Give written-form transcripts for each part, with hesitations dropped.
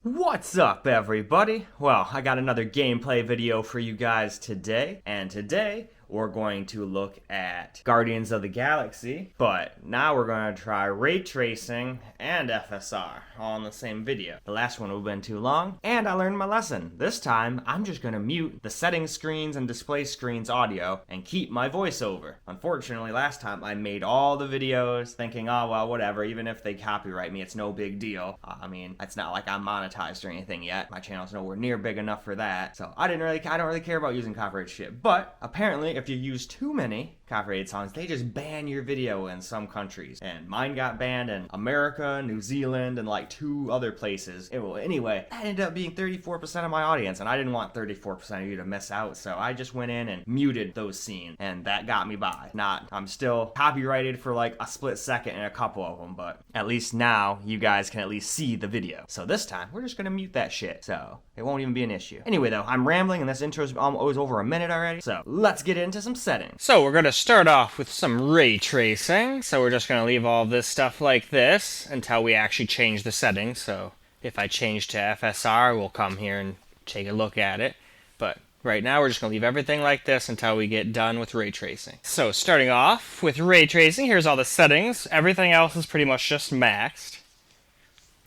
What's up, everybody? Well, I got another gameplay video for you guys today, and today we're going to look at Guardians of the Galaxy, but now we're going to try ray tracing and FSR all in the same video. The last one would have been too long, and I learned my lesson. This time, I'm just going to mute the settings screens and display screens audio and keep my voiceover. Unfortunately, last time I made all the videos thinking, oh well, whatever, even if they copyright me, it's no big deal. I mean, it's not like I'm monetized or anything yet. My channel's nowhere near big enough for that, so I don't really care about using copyright shit. But apparently, if you use too many copyrighted songs, they just ban your video in some countries. And mine got banned in America, New Zealand, and like 2 other places. Anyway, that ended up being 34% of my audience, and I didn't want 34% of you to miss out, so I just went in and muted those scenes, and that got me by. I'm still copyrighted for like a split second in a couple of them, but at least now you guys can at least see the video. So this time, we're just gonna mute that shit, so it won't even be an issue. Anyway though, I'm rambling, and this intro's almost over a minute already, so let's get into some settings. So we're going to start off with some ray tracing. So we're just going to leave all this stuff like this until we actually change the settings. So if I change to FSR, we'll come here and take a look at it. But right now we're just going to leave everything like this until we get done with ray tracing. So starting off with ray tracing, here's all the settings. Everything else is pretty much just maxed.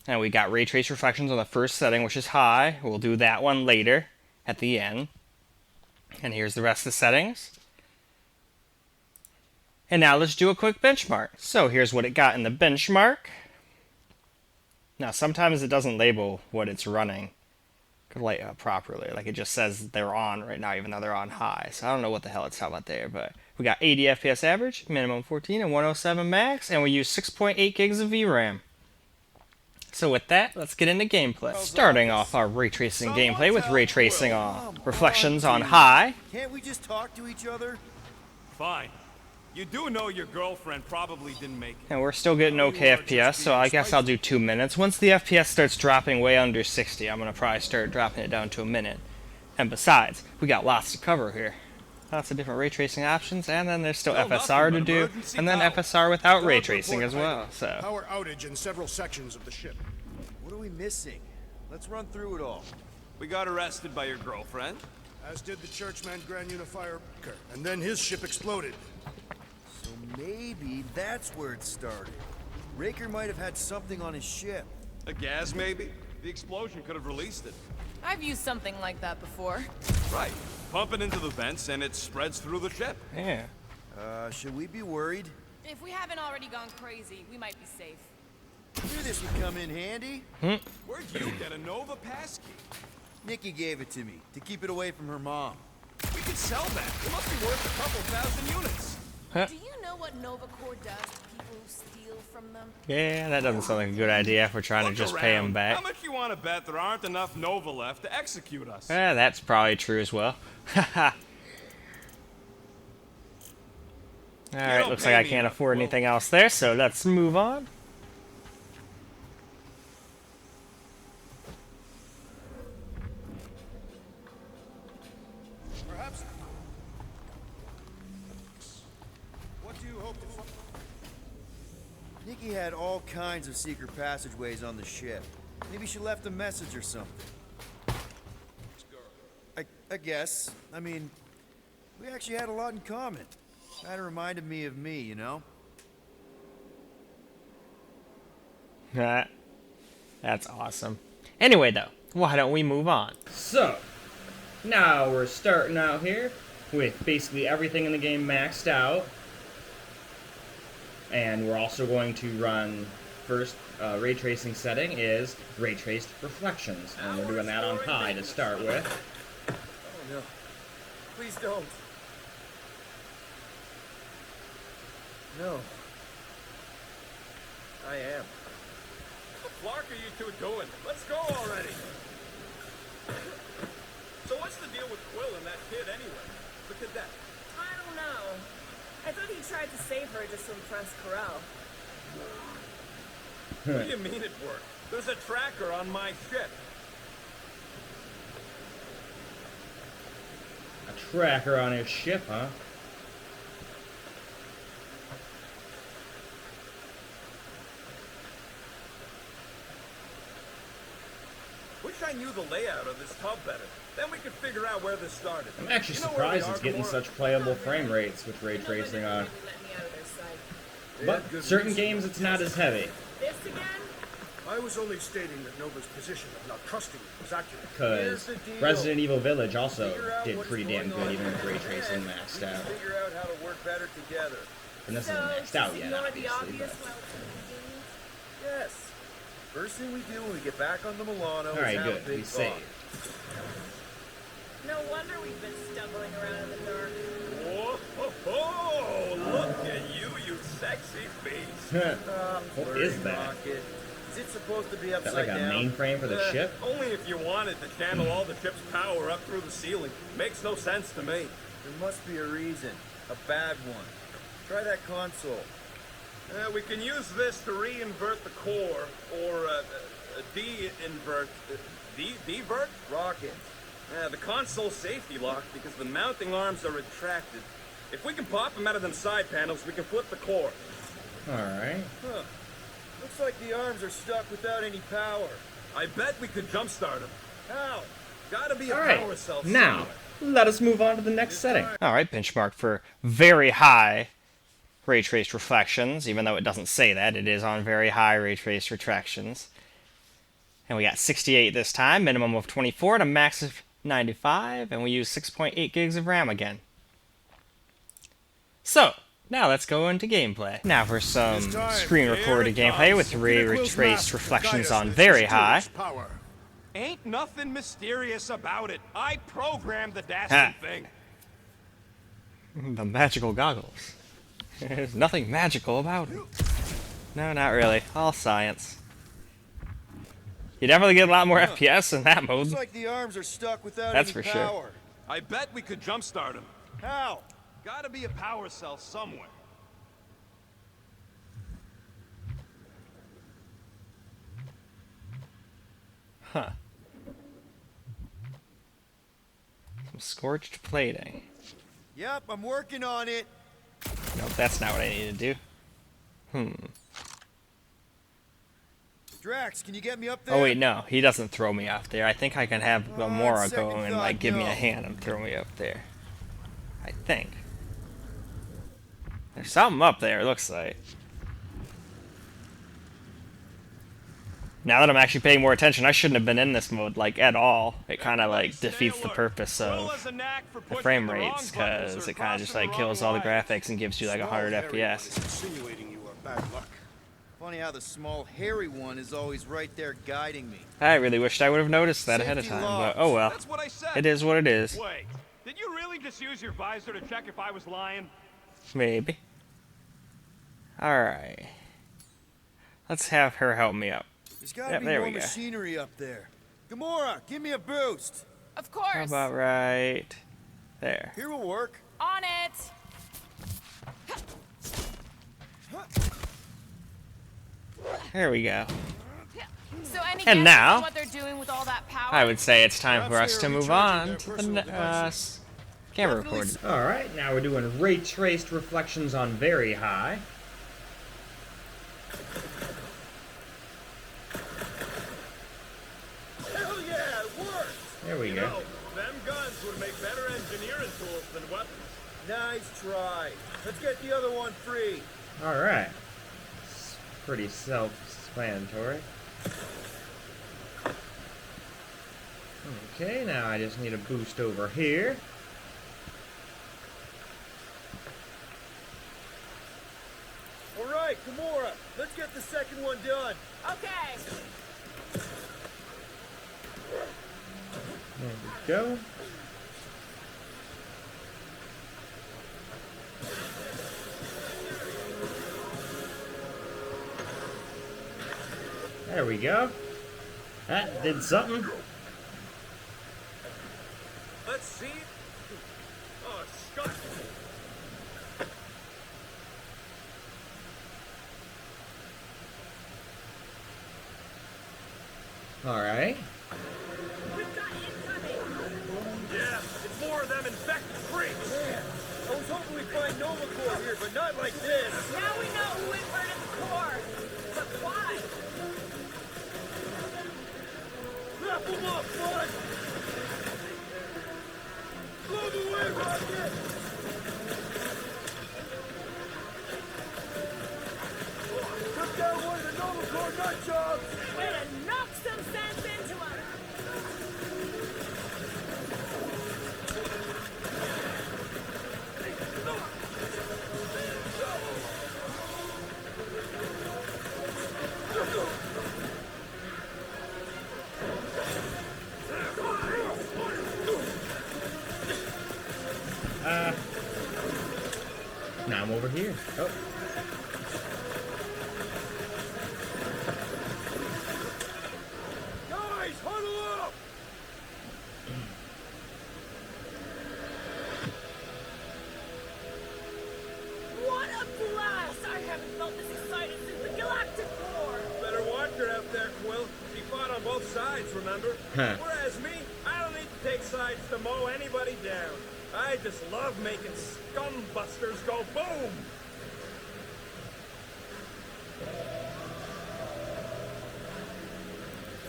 And we got ray trace reflections on the first setting, which is high. We'll do that one later at the end. And here's the rest of the settings. And now let's do a quick benchmark. So here's what it got in the benchmark. Now sometimes it doesn't label what it's running properly. Like it just says they're on right now even though they're on high. So I don't know what the hell it's talking about there. But we got 80 FPS average, minimum 14, and 107 max. And we use 6.8 gigs of VRAM. So with that, let's get into gameplay. Starting off our ray tracing gameplay with ray tracing on reflections on high. Can't we just talk to each other? Fine. You do know your girlfriend probably didn't make it. And we're still getting okay FPS, so I guess I'll do 2 minutes. Once the FPS starts dropping way under 60, I'm going to probably start dropping it down to a minute. And besides, we got lots to cover here. Lots of different ray tracing options, and then there's still FSR to do, and then FSR without ray tracing as well. So power outage in several sections of the ship. What are we missing? Let's run through it all. We got arrested by your girlfriend. As did the Churchman Grand Unifier, and then his ship exploded. So maybe that's where it started. Raker might have had something on his ship. A gas, maybe? The explosion could have released it. I've used something like that before. Right. Pump it into the vents and it spreads through the ship. yeah. Should we be worried? If we haven't already gone crazy, we might be safe. Knew this would come in handy. Where'd you get a Nova passkey? Nikki gave it to me to keep it away from her mom. We could sell that. It must be worth a couple thousand units. Do you know what Nova Corps does to people who steal from them? Yeah, that doesn't sound like a good idea if we're trying to Look just around. pay them back. How much you want to bet there aren't enough Nova left to execute us? That's probably true as well. Alright, looks like I can't afford anything else there, so let's move on. Perhaps. What do you hope to find? Nikki had all kinds of secret passageways on the ship. Maybe she left a message or something. I guess. I mean, we actually had a lot in common. Kinda reminded me of me, you know? That's awesome. Anyway, though, why don't we move on? So, now we're starting out here with basically everything in the game maxed out. And we're also going to run first ray tracing setting is ray traced reflections. And we're doing that on high to start with. Oh no. Please don't. No. I am. What the flark are you two doing? Let's go already. So what's the deal with Quill and that kid anyway? The cadet. I don't know. I thought he tried to save her just to impress Corel. What do you mean it worked? There's a tracker on my ship. A tracker on his ship, huh? Wish I knew the layout of this tub better. Then we could figure out where this started. I'm actually You know where we surprised are, it's getting Gamora? such playable frame rates with ray tracing on. Let me out of their sight. But good certain reason. games it's not as heavy. This again? I was only stating that Nova's position of not trusting you was accurate. Because Here's the deal. Resident Evil Village also Figure out did what's pretty damn going good on even with ray and tracing then maxed we can out. Figure out how to work better together. And this So, isn't maxed out just yet, ignore the obviously. obvious But... while it's inconvenient? Yes. First thing we do when we get back on the Milano is Alright, have good. a big We talk. saved. No wonder we've been stumbling around in the dark. Whoa, ho, ho, look at you, you sexy beast. What Flirty is that? rocket. Is it supposed to be Is that upside like a down? mainframe for the ship? Only if you wanted to channel all the ship's power up through the ceiling. Makes no sense to me. There must be a reason. A bad one. Try that console. We can use this to re-invert the core, or de-invert... Divert? Rocket. The console safety lock, because the mounting arms are retracted. If we can pop them out of them side panels, we can flip the core. Alright. Huh. Looks like the arms are stuck without any power. I bet we could jumpstart them. How? Gotta be a power Alright. cell Now, somewhere. let us move on to the next setting. Alright, benchmark for very high ray traced reflections, even though it doesn't say that, it is on very high ray traced reflections. And we got 68 this time, minimum of 24 and a max of 95, and we use 6.8 gigs of RAM again. So, now let's go into gameplay. Now for some screen recorded gameplay with ray traced reflections on very high. Power. Ain't nothing mysterious about it. I programmed the Ha. dastard thing. The magical goggles. There's nothing magical about it. No, not really. All science. You definitely get a lot more FPS in that mode. Looks like the arms are stuck without That's any for sure. power. I bet we could jumpstart them. How? Gotta be a power cell somewhere. Huh. Some scorched plating. Yep, I'm working on it. Nope, that's not what I need to do. Drax, can you get me up there? Oh wait, no, he doesn't throw me up there. I think I can have Gamora second go and thought, like give me no. a hand and throw me up there. I think. There's something up there, it looks like. Now that I'm actually paying more attention, I shouldn't have been in this mode like at all. It kind of like defeats the purpose of the frame rates because it kind of just like kills all the graphics and gives you like 100 FPS. Insinuating you are bad luck. Funny how the small, hairy one is always right there guiding me. I really wished I would have noticed that ahead of Safety time, locks. but oh well. That's what I said. It is what it is. Wait, did you really just use your visor to check if I was lying? Maybe. Alright. Let's have her help me up. There's gotta Yep, be there more we go. machinery up there. Gamora, give me a boost. Of course. How about right there? Here will work. On it. There we go. So any And guesses now, on what they're doing with all that power? I would say it's time for us Perhaps to they are move recharging on their to the personal devices. camera Definitely recording. Alright, now we're doing ray traced reflections on very high. Hell yeah, it worked! There we You go. know, them guns would make better engineering tools than weapons. Nice try. Let's get the other one free. Alright. It's pretty self-explanatory. Okay, now I just need a boost over here. All right, Gamora, let's get the second one done. Okay. There we go. There we go. That did something. Let's see. Oh, Scott. Alright. Yeah, it's more of them infected freaks. Man, I was hoping we'd find Nova Corps here, but not like this. Now we know who inverted the core. But why? Wrap him up, bud! Blow the way, Rocket! Took down one of the Nova Corps nut jobs! Way to knock some sense into us! Now I'm over here. Oh. Guys, huddle up! What a blast! I haven't felt this excited since the Galactic War! Better watch her out there, Quill. She fought on both sides, remember? Huh. Whereas me, I don't need to take sides to mow anybody down. I just love making scumbusters go boom!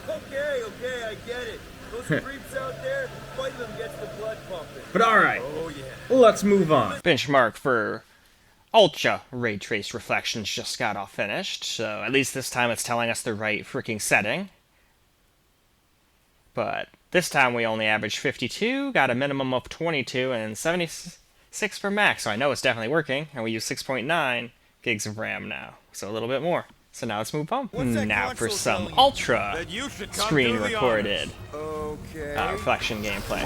Okay, I get it. Those creeps out there, fighting them gets the blood pumping. But alright, Oh yeah. let's move on. Benchmark for Ultra Ray Trace Reflections just got all finished, so at least this time it's telling us the right freaking setting. But this time we only averaged 52, got a minimum of 22, and 76 for max, so I know it's definitely working, and we use 6.9 gigs of RAM now, so a little bit more. So now let's move on. What's that Now for console some telling you? Ultra That you should come screen do the recorded Okay. reflection gameplay.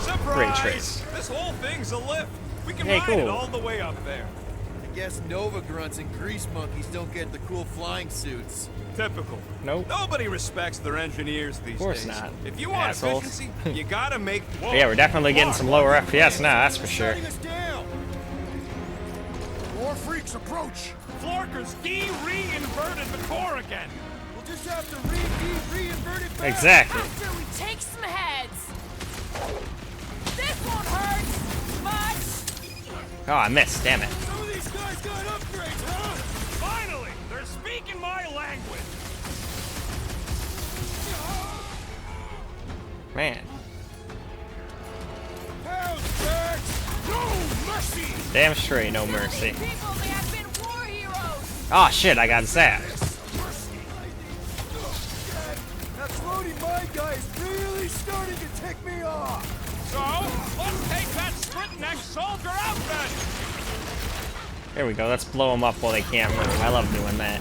Surprise! Ray trace. This whole thing's a lift. We can Hey, ride it cool. all the way up there. I guess Nova grunts and grease monkeys don't get the cool flying suits. Typical. Nope. Nobody respects their engineers these days. Of course not. If you want Assholes. efficiency, you gotta make. Whoa. But yeah, we're definitely getting some lower FPS now, that's for sure. Shutting us down. More freaks approach. Florker's de-reinverted the core again. We'll just have to re-invert it back. Exactly. After we take some heads. This won't hurt much. Oh, I missed, damn it. Some of these guys got upgrades, huh? Finally, they're speaking my language. Man. Pounds back. No mercy. Damn straight, no mercy. People, they have been war heroes. Oh shit, I got zapped. That floaty my guy is really starting to tick me off. So, let's take that split-neck soldier out then. There we go, let's blow them up while they can't move. I love doing that.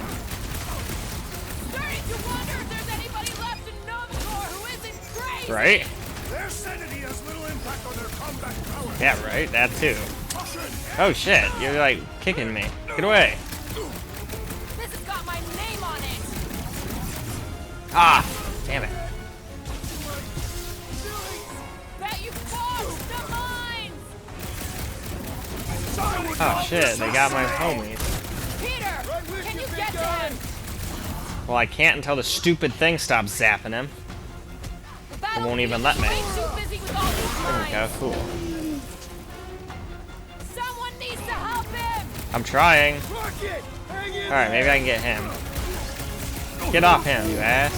Starting to wonder if there's anybody left in Nova Corps who isn't crazy. Right? Their sanity has little impact on their combat prowess. Yeah, right, that too. Caution. Oh shit, you're like kicking me. Get away. This has got my name on it. Ah, damn it. Bet you forged the mines. Oh shit, they got my homies. Peter, can you get to him? Well, I can't until the stupid thing stops zapping him. The battle won't even let me. Way too busy with all these There we mines. go, cool. Someone needs to help him. I'm trying. Rocket, hang in Alright, maybe I can get him. Get off him, you ass.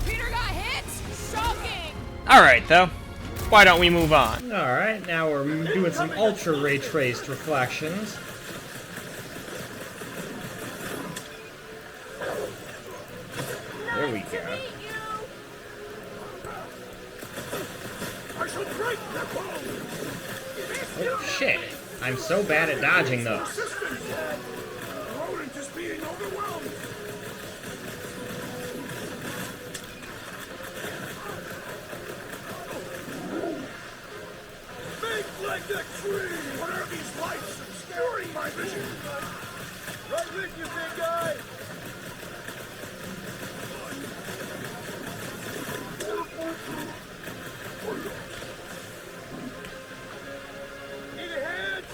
Peter got hit. Shocking. Alright, though. Why don't we move on? Alright, now we're doing some ultra ray traced reflections. There we go. Meet you. I shall break their bones. Oh shit, I'm so bad at dodging those. Rodent is being overwhelmed. Big like a tree. What are these lights obscuring my vision? Right with you, big guy. Need a hand?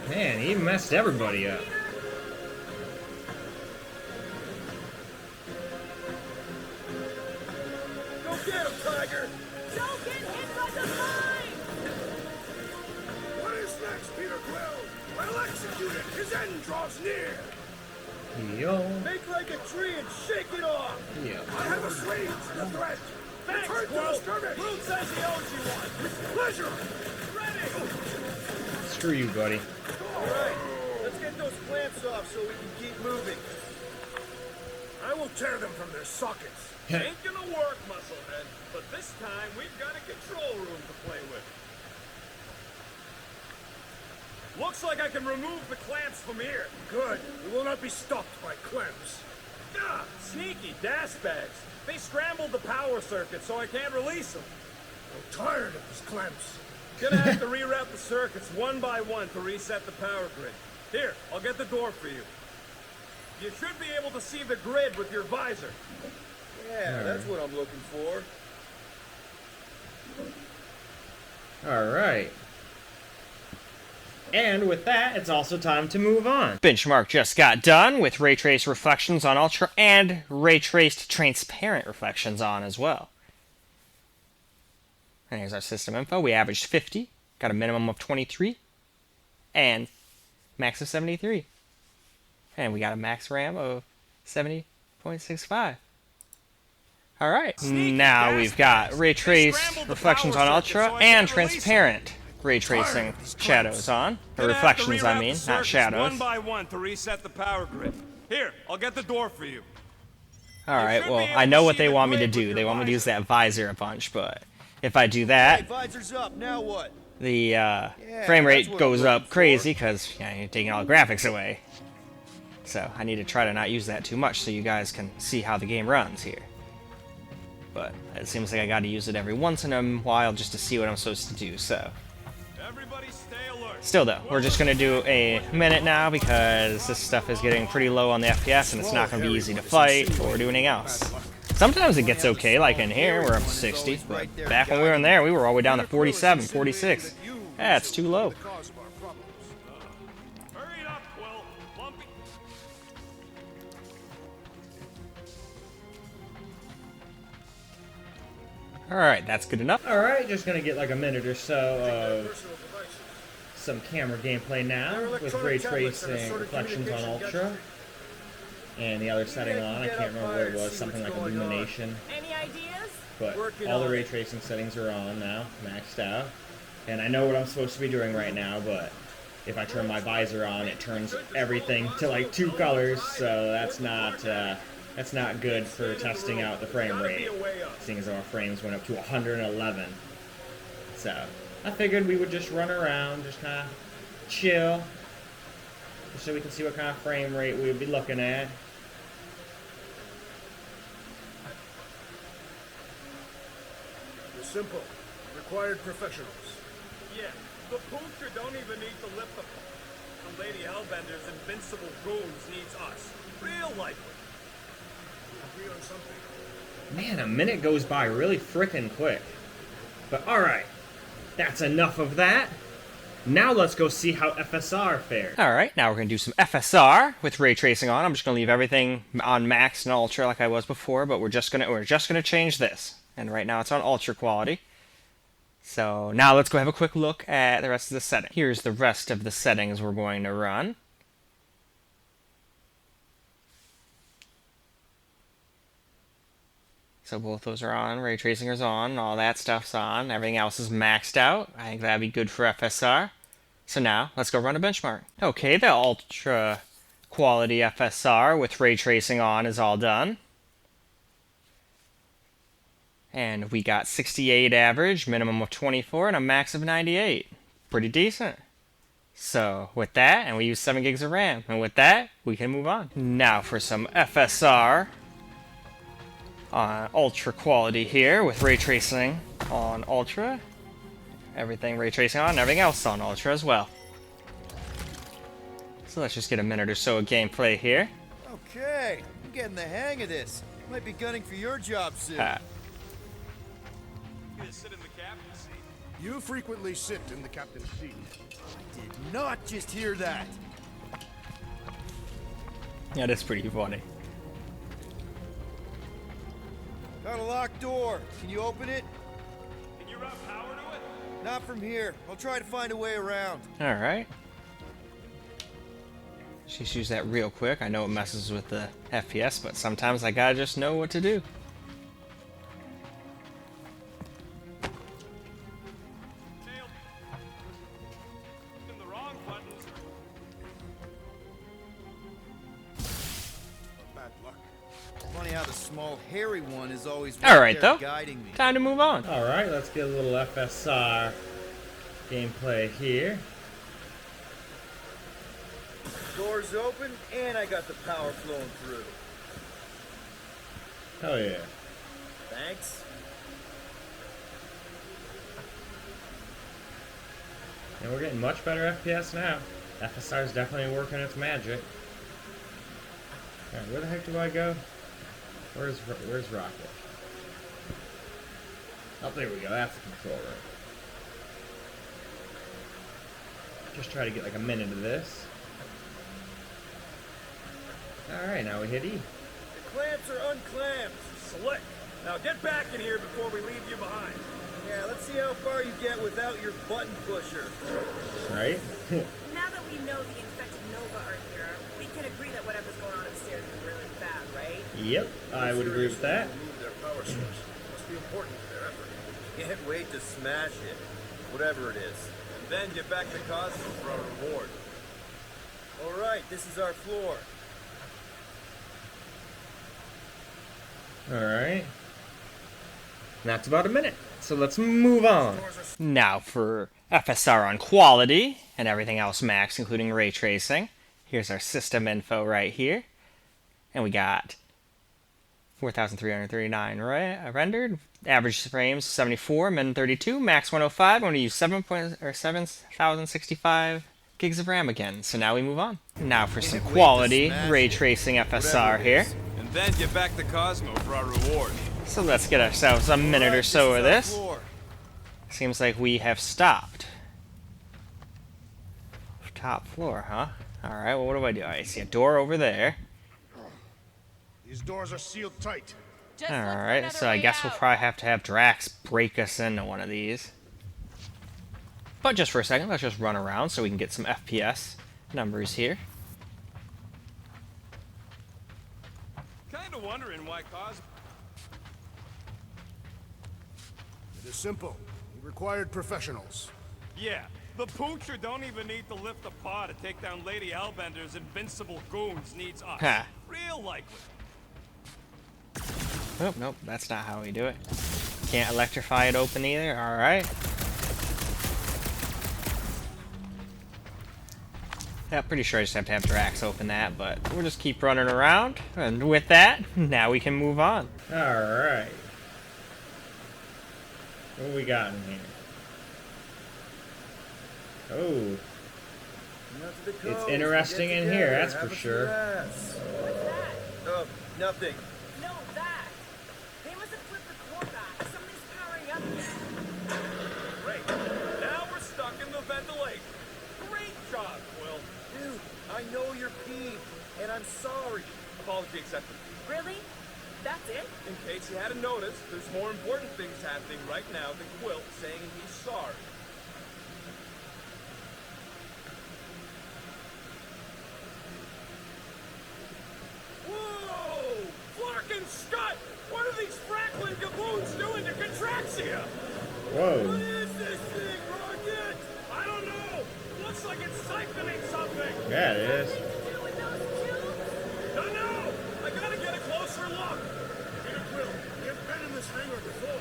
Man, he messed everybody up. Go get him, Tiger. Don't get hit by the mine. What is next, Peter Quill? Well executed. His end draws near. Yo. Make like a tree and shake it off. Yeah. I have a sleeve. The threat. Thanks, Return to Quill. the skirmish. Luke says he owes you one. With pleasure. Ready? Screw you, buddy. All right, let's get those clamps off so we can keep moving. I will tear them from their sockets. Ain't gonna work, muscleman. But this time we've got a control room to play with. Looks like I can remove the clamps from here. Good. We will not be stopped by clamps. Ah, sneaky dash bags. They scrambled the power circuit, so I can't release them. I'm tired of these clamps. Gonna have to reroute the circuits one by one to reset the power grid. Here, I'll get the door for you. You should be able to see the grid with your visor. Yeah, that's what I'm looking for. Alright. And with that, it's also time to move on. Benchmark just got done with ray trace reflections on Ultra and ray traced transparent reflections on as well. And here's our system info. We averaged 50, got a minimum of 23, and max of 73. And we got a max RAM of 70.65. Alright, now we've got ray traced reflections on Ultra and transparent ray tracing shadows on. Or reflections, I mean, not shadows. One by one to reset the power grid. Here, I'll get the door for you. Alright, well, I know what they want me to do. They want me to use that visor a bunch, but if I do Hey, that, visor's up. Now what? the that's frame rate what goes I'm looking up crazy because you're taking all the graphics away. So I need to try to not use that too much so you guys can see how the game runs here. But it seems like I gotta use it every once in a while just to see what I'm supposed to do, so. Everybody stay alert. Still though, we're just gonna do a minute now because this stuff is getting pretty low on the FPS and it's not gonna be easy to fight or do anything else. Sometimes it gets okay, like in here, we're up to 60, but back when we were in there, we were all the way down to 47, 46. That's too low. The cause of our problems. Hurry it up, Quill. Lumpy. Alright, that's good enough. Alright, just gonna get like a minute or so of some camera gameplay now with ray tracing reflections on Ultra. And the other setting on, I can't remember what it was, something like illumination. Any ideas? But all the ray tracing settings are on now, maxed out. And I know what I'm supposed to be doing right now, but if I turn my visor on, it turns everything to like 2 colors, so that's not good for testing out the frame rate, seeing as our frames went up to 111. So I figured we would just run around, just kind of chill, just so we can see what kind of frame rate we would be looking at. It's simple. Required professionals. Yeah, the poocher don't even need to lift the Lady Hellbender's invincible goons needs us. Real likely. We agree on something. Man, a minute goes by really frickin' quick. But alright, that's enough of that. Now let's go see how FSR fared. Alright, now we're going to do some FSR with ray tracing on. I'm just going to leave everything on max and ultra like I was before, but we're just going to change this. And right now it's on ultra quality. So now let's go have a quick look at the rest of the settings. Here's the rest of the settings we're going to run. So both those are on, ray tracing is on, all that stuff's on, everything else is maxed out. I think that'd be good for FSR. So now, let's go run a benchmark. Okay, the ultra quality FSR with ray tracing on is all done. And we got 68 average, minimum of 24, and a max of 98. Pretty decent. So with that, and we use 7 gigs of RAM, and with that, we can move on. Now for some FSR on ultra quality here with ray tracing on ultra. Everything ray tracing on, and everything else on ultra as well. So let's just get a minute or so of gameplay here. Okay, I'm getting the hang of this. Might be gunning for your job soon. You sit in the captain's seat. You frequently sit in the captain's seat. I did not just hear that. Yeah, that's pretty funny. Got a locked door. Can you open it? Can you route power to it? Not from here. I'll try to find a way around. Alright. Just use that real quick. I know it messes with the FPS, but sometimes I gotta just know what to do. In the wrong buttons. Bad luck. Funny how the small, hairy one is always All right, there though. guiding me. Time to move on. Alright, let's get a little FSR gameplay here. Doors open, and I got the power flowing through. Hell yeah. Thanks. And we're getting much better FPS now. FSR is definitely working its magic. Alright, where the heck do I go? Where's Rocket? Oh, there we go. That's the controller. Just try to get like a minute of this. Alright, now we hit E. The clamps are unclamped. Slick. Now get back in here before we leave you behind. Yeah, let's see how far you get without your button pusher. Right? Now that we know the infected Nova are here, we can agree that whatever's going on upstairs is really bad, right? Yep, I would agree with that. Remove their power source. Must be important to their effort. Can't wait to smash it. Whatever it is. And then get back to Cosmo for our reward. Alright, this is our floor. Alright. That's about a minute. So let's move on. Now for FSR on quality and everything else max, including ray tracing. Here's our system info right here. And we got 4,339 rendered. Average frames 74, min 32, max 105. I'm going to use 7,065 gigs of RAM again. So now we move on. Now for some quality ray tracing FSR here. And then get back to Cosmo for our reward. So let's get ourselves a minute or so of This is this. our floor. Seems like we have stopped. Top floor, huh? Alright, well, what do? I see a door over there. These doors are sealed tight. Just look for Alright, another so I way guess we'll out. probably have to have Drax break us into one of these. But just for a second, let's just run around so we can get some FPS numbers here. Kinda wondering why Cosmo. It is simple. He required professionals. Yeah, the poocher don't even need to lift a paw to take down Lady Hellbender's invincible goons. Needs us. Ha. Real likely. Oh, nope, that's not how we do it. Can't electrify it open either, alright. Yeah, pretty sure I just have to have Drax open that, but we'll just keep running around. And with that, now we can move on. Alright. What we got in here? Oh, Not to the it's coast, interesting get in here, together, that's have for a few sure. laughs. What's that? Oh, nothing. No, that. They must have flipped the core back. Something's powering up again. Great. Now we're stuck in the ventilation. Great job, Quill. Dude, I know you're peeved, and I'm sorry. Apology accepted. Really? That's it? In case you hadn't noticed, there's more important things happening right now than Quill saying he's sorry. Whoa! Flark and Scott! What are these Franklin gaboons doing to Contraxia? What Whoa. is this thing, Rocket? I don't know! Looks like it's siphoning something! Yeah, it is. No, no! I gotta get a closer look! Here, Quill. You've been in this hangar before.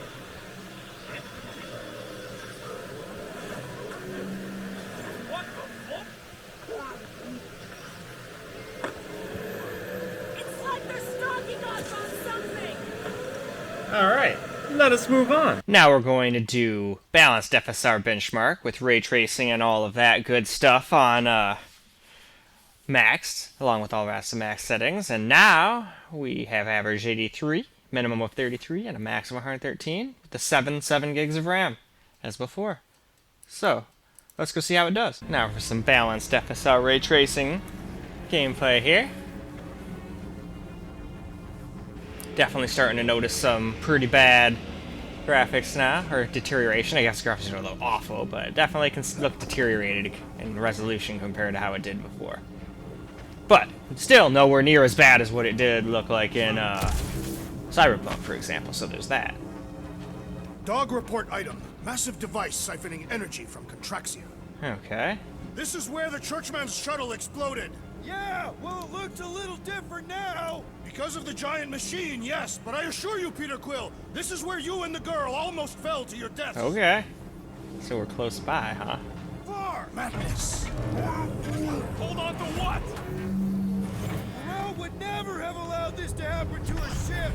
What the fuck? It's like they're stalking us on something. Alright, let us move on. Now we're going to do Balanced FSR Benchmark with ray tracing and all of that good stuff on maxed, along with all the rest of max settings. And now we have average 83, minimum of 33, and a max of 113 with the 7 gigs of RAM, as before. So, let's go see how it does. Now for some Balanced FSR ray tracing gameplay here. Definitely starting to notice some pretty bad graphics now, or deterioration. I guess graphics are a little awful, but it definitely can look deteriorated in resolution compared to how it did before. But still nowhere near as bad as what it did look like in Cyberpunk, for example, so there's that. Dog report item. Massive device siphoning energy from Contraxia. Okay. This is where the Churchman's shuttle exploded. Yeah, well, it looks a little different now. Because of the giant machine, yes, but I assure you, Peter Quill, this is where you and the girl almost fell to your death. Okay. So we're close by, huh? Far madness. Hold on to what? Rao would never have allowed this to happen to a ship.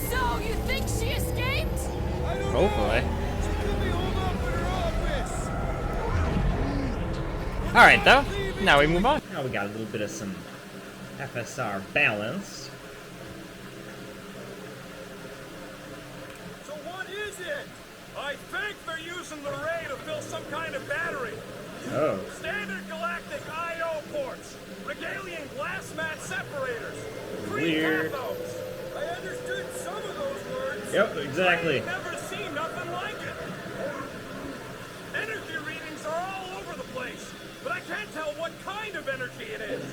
So, you think she escaped? I don't Hopefully. know. She could be holed up in her office. Alright, though. Now we move on. Now we got a little bit of some FSR Balanced. So what is it? I think they're using the ray to fill some kind of battery. Oh. Standard galactic I/O ports. Regalian glass mat separators. Weird. Cathodes. I understood some of those words. Yep, exactly. I've never seen nothing like it. Energy readings are all over the place, but I can't tell what kind of energy it is.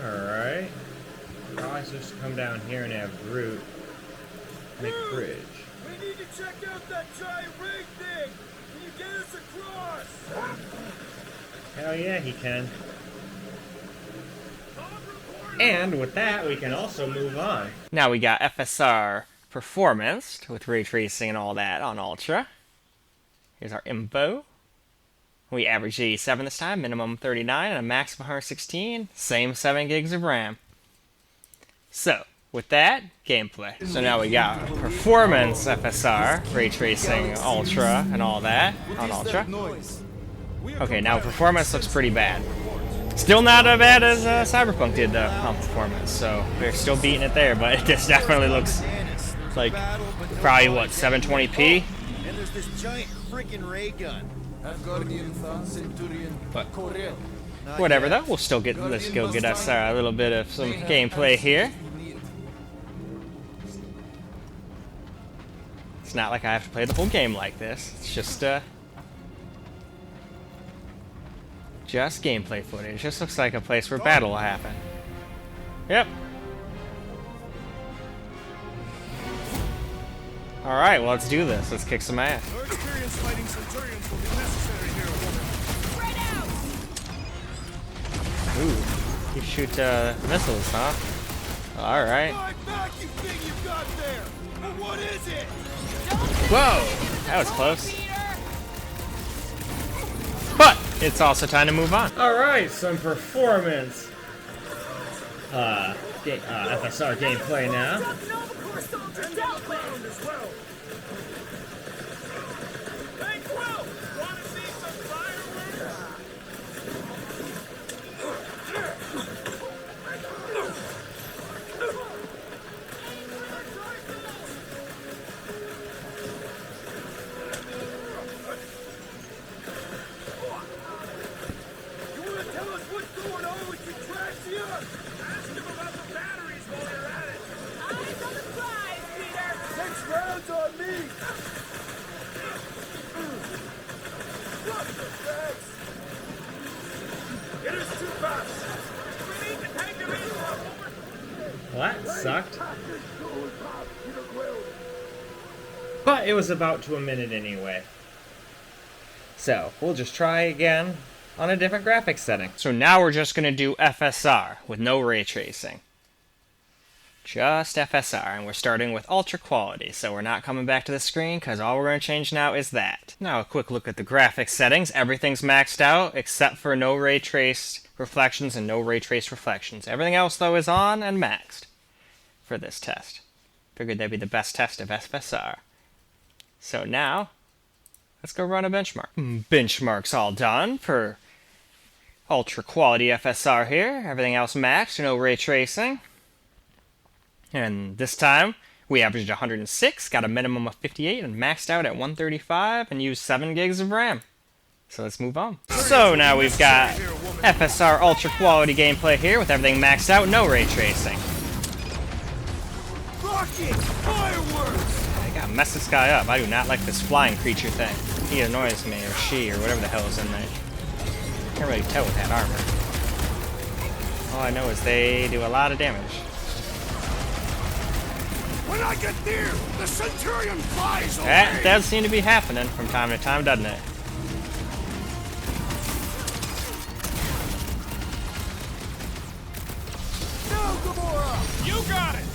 Alright. Probably just come down here and have Groot make a bridge. We need to check out that giant rig thing. Can you get us across? Hell yeah, he can. And with that, we can also move on. Now we got FSR Performance with ray tracing and all that on Ultra. Here's our info. We averaged 87 this time, minimum 39, and a max of 116. Same 7 gigs of RAM. So, with that, gameplay. So now we got Performance FSR, ray tracing Ultra, and all that on Ultra. Okay, now Performance looks pretty bad. Still not as bad as Cyberpunk did though on Performance, so we're still beating it there, but it just definitely looks like probably what, 720p? And there's this giant freaking ray gun. But whatever though, we'll still get, let's go get us a little bit of some gameplay here. It's not like I have to play the whole game like this, it's just gameplay footage. It just looks like a place where battle will happen. Yep. Alright, well, let's do this. Let's kick some ass. Your experience fighting Centurions will be necessary here, woman. Spread out! Ooh. You shoot missiles, huh? Alright. Fight back, you thing you got there. But what is it? Whoa! That was close. But it's also time to move on. Alright, some Performance FSR gameplay now. Hey, Quill! Want to see some fireworks? You want to tell us what's going on with Contraxia? Ask him about the batteries while you're at it. Eyes on the prize, Peter! 6 rounds on me. What the facts? It is too fast. We need to take him in for a moment. Well, that sucked. But it was about to a minute anyway. So, we'll just try again on a different graphics setting. So now we're just going to do FSR with no ray tracing. Just FSR, and we're starting with ultra quality, so we're not coming back to the screen because all we're going to change now is that. Now a quick look at the graphics settings. Everything's maxed out except for no ray traced reflections and no ray traced reflections. Everything else though is on and maxed for this test. Figured that'd be the best test of FSR. So now, let's go run a benchmark. Benchmark's all done for ultra quality FSR here. Everything else maxed, no ray tracing. And this time, we averaged 106, got a minimum of 58, and maxed out at 135, and used 7 gigs of RAM. So let's move on. So now we've got FSR ultra quality gameplay here with everything maxed out, no ray tracing. Rocket! Fireworks! I gotta mess this guy up. I do not like this flying creature thing. He annoys me, or she, or whatever the hell is in there. Can't really tell with that armor. All I know is they do a lot of damage. When I get near, the Centurion flies away! That does seem to be happening from time to time, doesn't it? No, Gamora! You got it!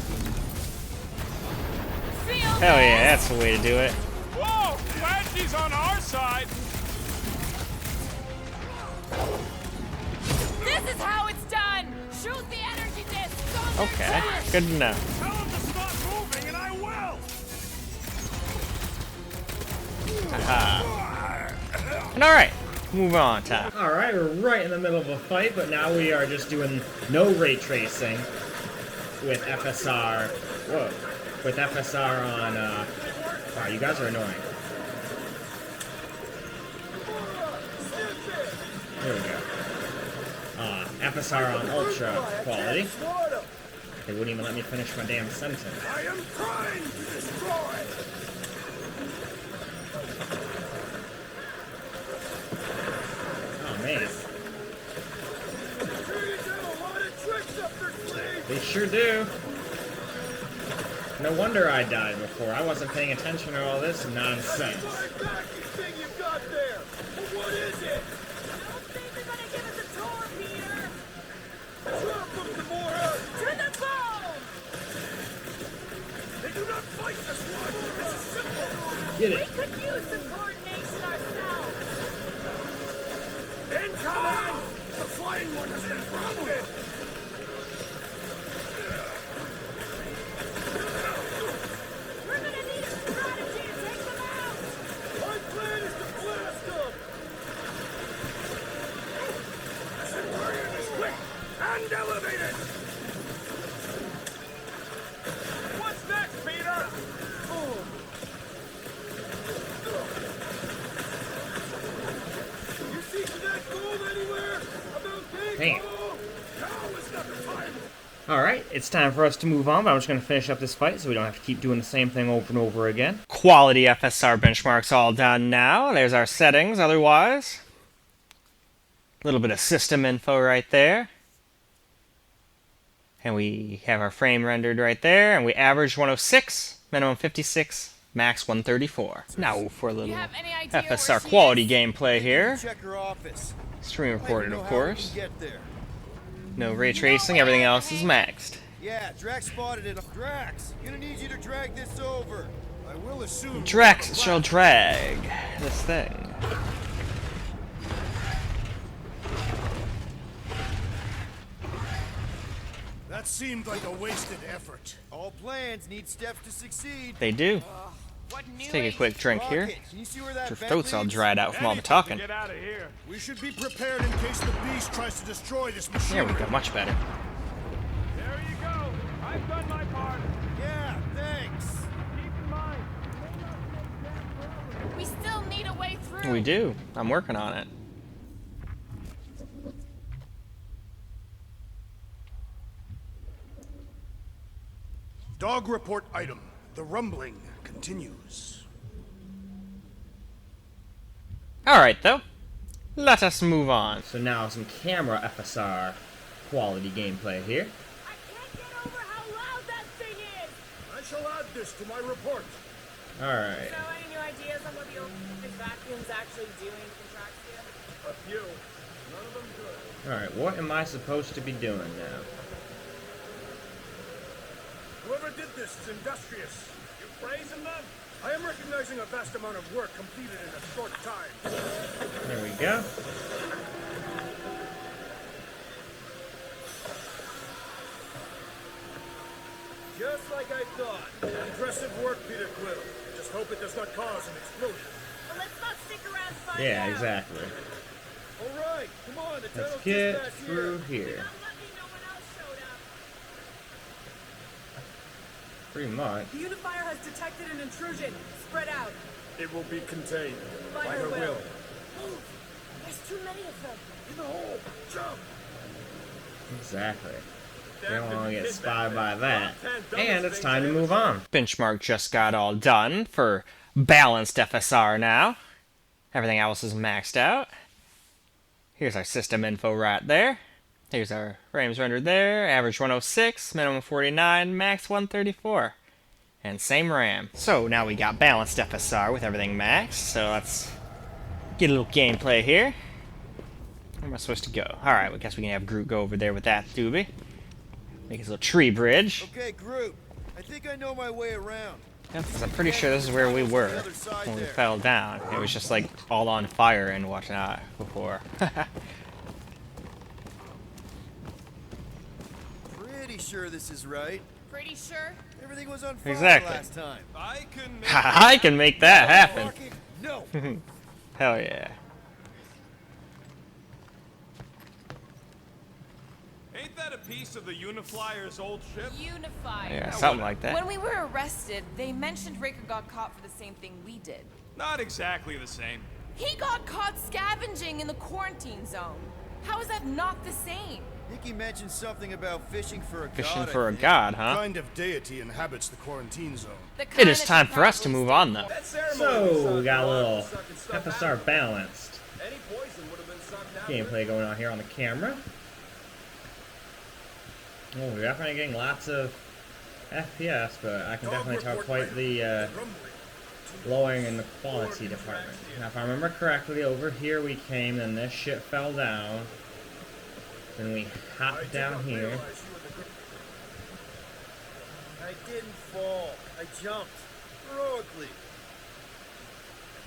Hell yeah, that's the way to do it. Whoa! Glad she's on our side! This is how it's done! Shoot the energy discs on their Okay, chest! good to know. Tell him to stop moving and I will! Haha. And alright, move on, Tom. Alright, we're right in the middle of a fight, but now we are just doing no ray tracing with FSR. Whoa. With FSR on, wow, you guys are annoying. There we go. FSR on ultra quality. They wouldn't even let me finish my damn sentence. I am trying to destroy! Oh, man. They sure do. No wonder I died before. I wasn't paying attention to all this nonsense. thing you got there! What is it? I don't think they're gonna give us a tour, Peter. Drop them, Gamora! To the bone! They do not fight this one! This is simple! Get We it. could use some coordination ourselves. Incoming! The flying one has been grounded! We're gonna need a strategy to take them out. My plan is to blast them! The Centurion is quick and elevated! What's next, Peter? You see that gold anywhere? About Damn. Now is not the time! Alright, it's time for us to move on, but I'm just going to finish up this fight so we don't have to keep doing the same thing over and over again. Quality FSR benchmarks all done now. There's our settings otherwise. A little bit of system info right there. And we have our frame rendered right there, and we average 106, minimum 56, max 134. Now for a You little have any idea FSR where she quality is? gameplay here. Check her office. Stream I don't recorded, even of know how we course. can get there. No ray tracing, everything else is maxed. Yeah, Drax spotted it. Drax, gonna need you to drag this over. I will assume... Drax shall drag this thing. That seemed like a wasted effort. All plans need Steph to succeed. They do. What new Let's take a age- quick drink here. Rocket, can you see where that Your vent throat's all leads? dried out from all the Anything to talking. Get out of here. We should be prepared in case the beast tries to destroy this machine. There we go, much better. There you go. I've done my part. Yeah, thanks. Keep in mind, We still need a way through. We do. I'm working on it. Dog report item. The rumbling continues. Alright, though. Let us move on. So now some camera FSR quality gameplay here. I can't get over how loud that thing is. I shall add this to my report. Alright. So, any new ideas on what the old vacuum's actually doing to Contraxia? a few. None of them good. Alright, what am I supposed to be doing now? Whoever did this is industrious. You praising them? I am recognizing a vast amount of work completed in a short time. There we go. Just like I thought. Impressive work, Peter Quill. Just hope it does not cause an explosion. Well, let's not stick around to find Yeah, out. exactly. All right, come on. The Let's tunnel's get just past through here. here. Not lucky no one else showed up. Pretty much. The unifier has detected an intrusion. Spread out. It will be contained. By her will. Move. There's too many of them. In the hole! Jump! Exactly. You Damn, don't want to did get you hit spotted by thing? that. Top 10 dumbest And it's things time I to ever move saw. on. Benchmark just got all done for balanced FSR now. Everything else is maxed out. Here's our system info right there. Here's our frames rendered there. Average 106, minimum 49, max 134. And same RAM. So now we got balanced FSR with everything maxed. So let's get a little gameplay here. Where am I supposed to go? Alright, I guess we can have Groot go over there with that doobie. Make his little tree bridge. Okay, Groot. I think I know my way around. Yep, 'cause I'm pretty sure this is where we were when we fell down. It was just like all on fire and whatnot before. Pretty sure this is right. Pretty sure? Everything was on fire Exactly. last time. I can make I can make that happen. Rocket, no. Hell yeah. Ain't that a piece of the Uniflyer's old ship? Unified. Yeah, something like that. When we were arrested, they mentioned Raker got caught for the same thing we did. Not exactly the same. He got caught scavenging in the quarantine zone. How is that not the same? Nicky mentioned something about fishing for a god. Fishing I for a think. god, huh? kind of deity inhabits the quarantine zone. The It kind is that time you for us to probably move on, though. That ceremony So, we was got a sucked little off, sucking stuff FSR out. balanced Any poison would have been sucked out. gameplay going on here on the camera. Oh, we're definitely getting lots of FPS, but I can definitely tell quite the lowering in the quality department. Now, if I remember correctly, over here we came, then this shit fell down. Then we hopped down here. I didn't fall. I jumped. Heroically.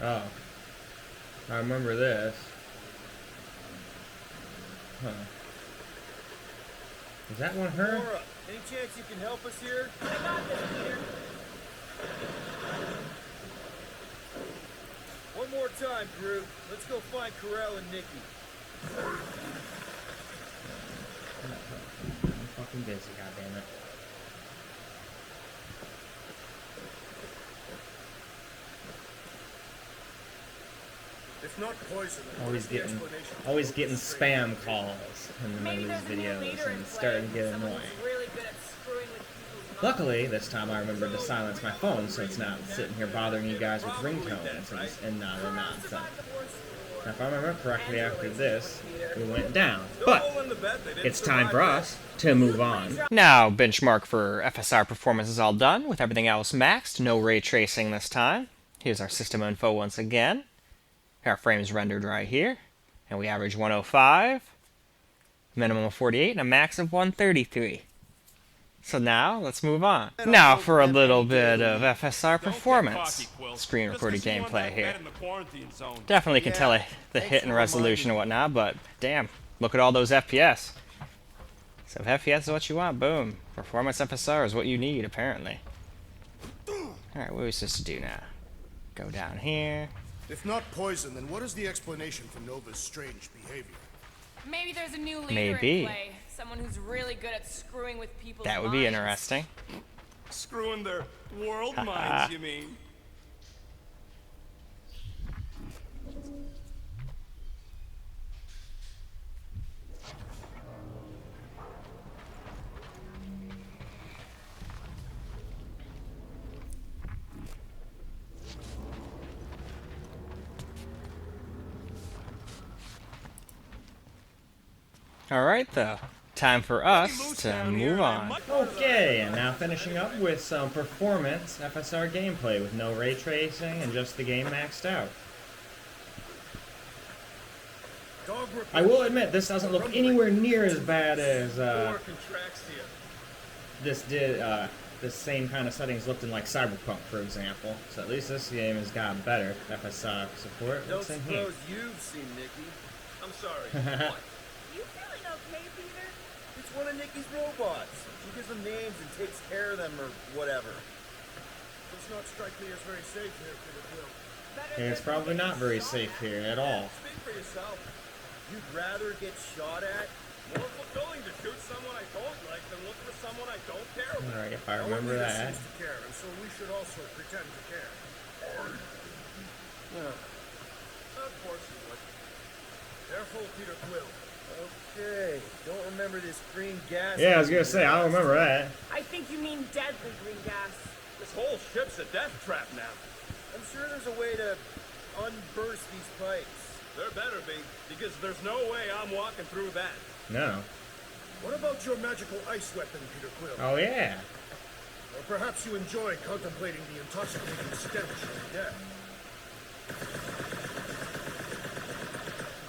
Oh. I remember this. Huh. Is that one her? Laura, any chance you can help us here? I got this, Peter. One more time, Groot. Let's go find Corell and Nikki. I'm fucking busy, goddammit. If not poison, then what is the explanation? Always getting spam calls in the Maybe middle of there's a these new videos leader in and play. starting to get Someone annoying. who's really good at screwing with people's minds. Luckily, this time I remembered to silence my phone so it's not sitting here bothering you guys with ringtones and other nonsense. Now, if I remember correctly, after this, we went down. But it's time for us to move on. Now, benchmark for FSR performance is all done, with everything else maxed. No ray tracing this time. Here's our system info once again. Our frames rendered right here. And we average 105, minimum of 48, and a max of 133. So now, let's move on. Now for a little bit of FSR performance. Screen recorded gameplay here. Definitely can tell the hit and resolution and whatnot, but damn, look at all those FPS. So if FPS is what you want, boom. Performance FSR is what you need, apparently. Alright, what are we supposed to do now? Go down here. If not poison, then what is the explanation for Nova's strange behavior? Maybe there's a new leader Maybe. in play. Someone who's really good at screwing with people's That would be minds. interesting. Screwing their world minds, you mean? Alright, though. Time for us to move on. Okay, and now finishing up with some performance FSR gameplay with no ray tracing and just the game maxed out. I will admit, this doesn't look anywhere near as bad as this same kind of settings looked in like Cyberpunk, for example. So at least this game has got better FSR support. Don't What's in here? suppose you've seen Nikki. I'm sorry. What? You feeling okay, Peter? It's one of Nikki's robots. She gives them names and takes care of them or whatever. Does not strike me as very safe here, Peter Quill. Yeah, it's probably not very safe here at all. Speak for yourself. You'd rather get shot at? More fulfilling to shoot someone I don't like than look for someone I don't care about. Alright, if I No one remember leader that. seems to care, and so we should also pretend to care. Of course you would. Careful, Peter Quill. Okay, don't remember this green gas. Yeah, I was gonna say, I don't remember that. I think you mean deadly green gas. This whole ship's a death trap now. I'm sure there's a way to unburst these pipes. There better be, because there's no way I'm walking through that. No. What about your magical ice weapon, Peter Quill? Oh, yeah. Or perhaps you enjoy contemplating the intoxicating stench of death.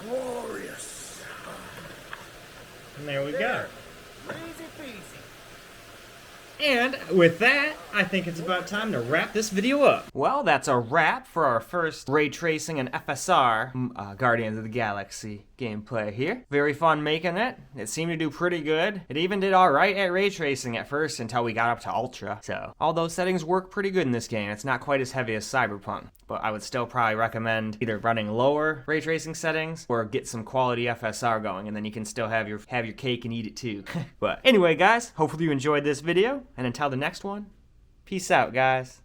Glorious. And there we go. Easy peasy. And with that, I think it's about time to wrap this video up. Well, that's a wrap for our first ray tracing and FSR Guardians of the Galaxy gameplay here. Very fun making it. It seemed to do pretty good. It even did alright at ray tracing at first until we got up to Ultra. So, all those settings work pretty good in this game. It's not quite as heavy as Cyberpunk, but I would still probably recommend either running lower ray tracing settings or get some quality FSR going, and then you can still have your cake and eat it too. But anyway, guys, hopefully you enjoyed this video, and until the next one, peace out, guys.